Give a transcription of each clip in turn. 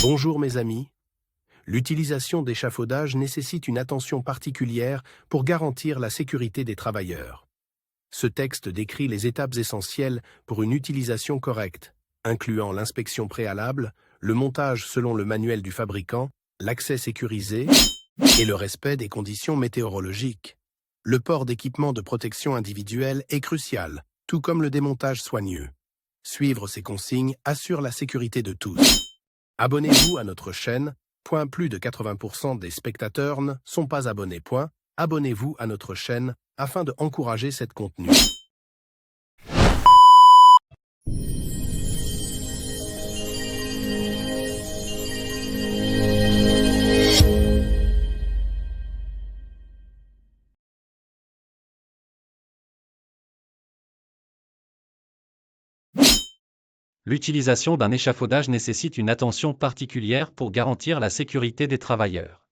Bonjour mes amis. L'utilisation d'échafaudage nécessite une attention particulière pour garantir la sécurité des travailleurs. Ce texte décrit les étapes essentielles pour une utilisation correcte, incluant l'inspection préalable, le montage selon le manuel du fabricant, l'accès sécurisé et le respect des conditions météorologiques. Le port d'équipements de protection individuelle est crucial, tout comme le démontage soigneux. Suivre ces consignes assure la sécurité de tous. Abonnez-vous à notre chaîne. Plus de 80% des spectateurs ne sont pas abonnés. Abonnez-vous à notre chaîne afin de encourager cette contenu. L'utilisation d'un échafaudage nécessite une attention particulière pour garantir la sécurité des travailleurs.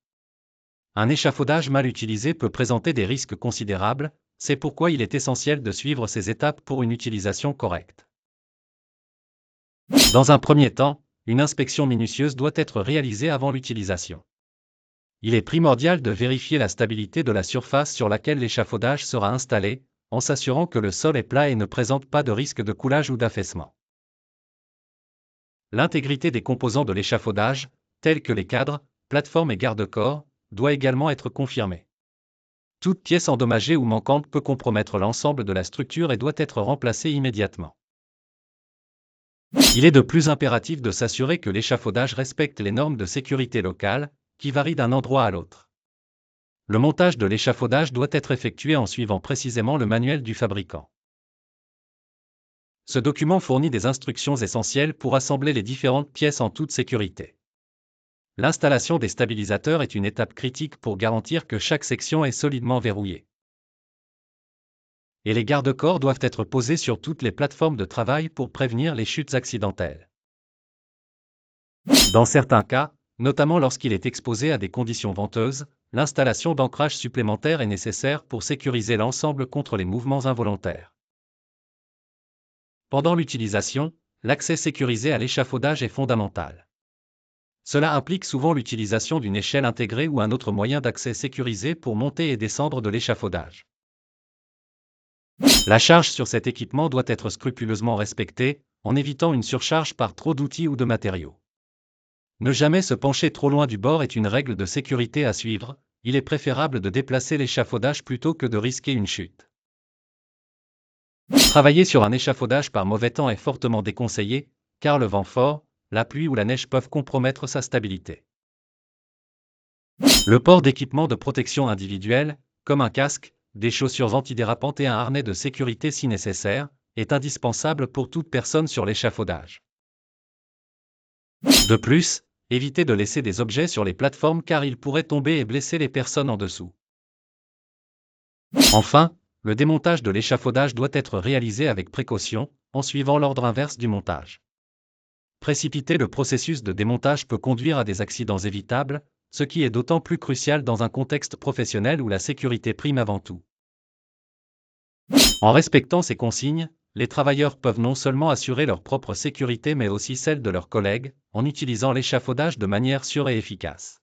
Un échafaudage mal utilisé peut présenter des risques considérables, c'est pourquoi il est essentiel de suivre ces étapes pour une utilisation correcte. Dans un premier temps, une inspection minutieuse doit être réalisée avant l'utilisation. Il est primordial de vérifier la stabilité de la surface sur laquelle l'échafaudage sera installé, en s'assurant que le sol est plat et ne présente pas de risque de coulage ou d'affaissement. L'intégrité des composants de l'échafaudage, tels que les cadres, plateformes et garde-corps, doit également être confirmée. Toute pièce endommagée ou manquante peut compromettre l'ensemble de la structure et doit être remplacée immédiatement. Il est de plus impératif de s'assurer que l'échafaudage respecte les normes de sécurité locales, qui varient d'un endroit à l'autre. Le montage de l'échafaudage doit être effectué en suivant précisément le manuel du fabricant. Ce document fournit des instructions essentielles pour assembler les différentes pièces en toute sécurité. L'installation des stabilisateurs est une étape critique pour garantir que chaque section est solidement verrouillée. Et les garde-corps doivent être posés sur toutes les plateformes de travail pour prévenir les chutes accidentelles. Dans certains cas, notamment lorsqu'il est exposé à des conditions venteuses, l'installation d'ancrage supplémentaire est nécessaire pour sécuriser l'ensemble contre les mouvements involontaires. Pendant l'utilisation, l'accès sécurisé à l'échafaudage est fondamental. Cela implique souvent l'utilisation d'une échelle intégrée ou un autre moyen d'accès sécurisé pour monter et descendre de l'échafaudage. La charge sur cet équipement doit être scrupuleusement respectée, en évitant une surcharge par trop d'outils ou de matériaux. Ne jamais se pencher trop loin du bord est une règle de sécurité à suivre, il est préférable de déplacer l'échafaudage plutôt que de risquer une chute. Travailler sur un échafaudage par mauvais temps est fortement déconseillé, car le vent fort, la pluie ou la neige peuvent compromettre sa stabilité. Le port d'équipements de protection individuelle, comme un casque, des chaussures antidérapantes et un harnais de sécurité si nécessaire, est indispensable pour toute personne sur l'échafaudage. De plus, évitez de laisser des objets sur les plateformes car ils pourraient tomber et blesser les personnes en dessous. Enfin, le démontage de l'échafaudage doit être réalisé avec précaution, en suivant l'ordre inverse du montage. Précipiter le processus de démontage peut conduire à des accidents évitables, ce qui est d'autant plus crucial dans un contexte professionnel où la sécurité prime avant tout. En respectant ces consignes, les travailleurs peuvent non seulement assurer leur propre sécurité mais aussi celle de leurs collègues, en utilisant l'échafaudage de manière sûre et efficace.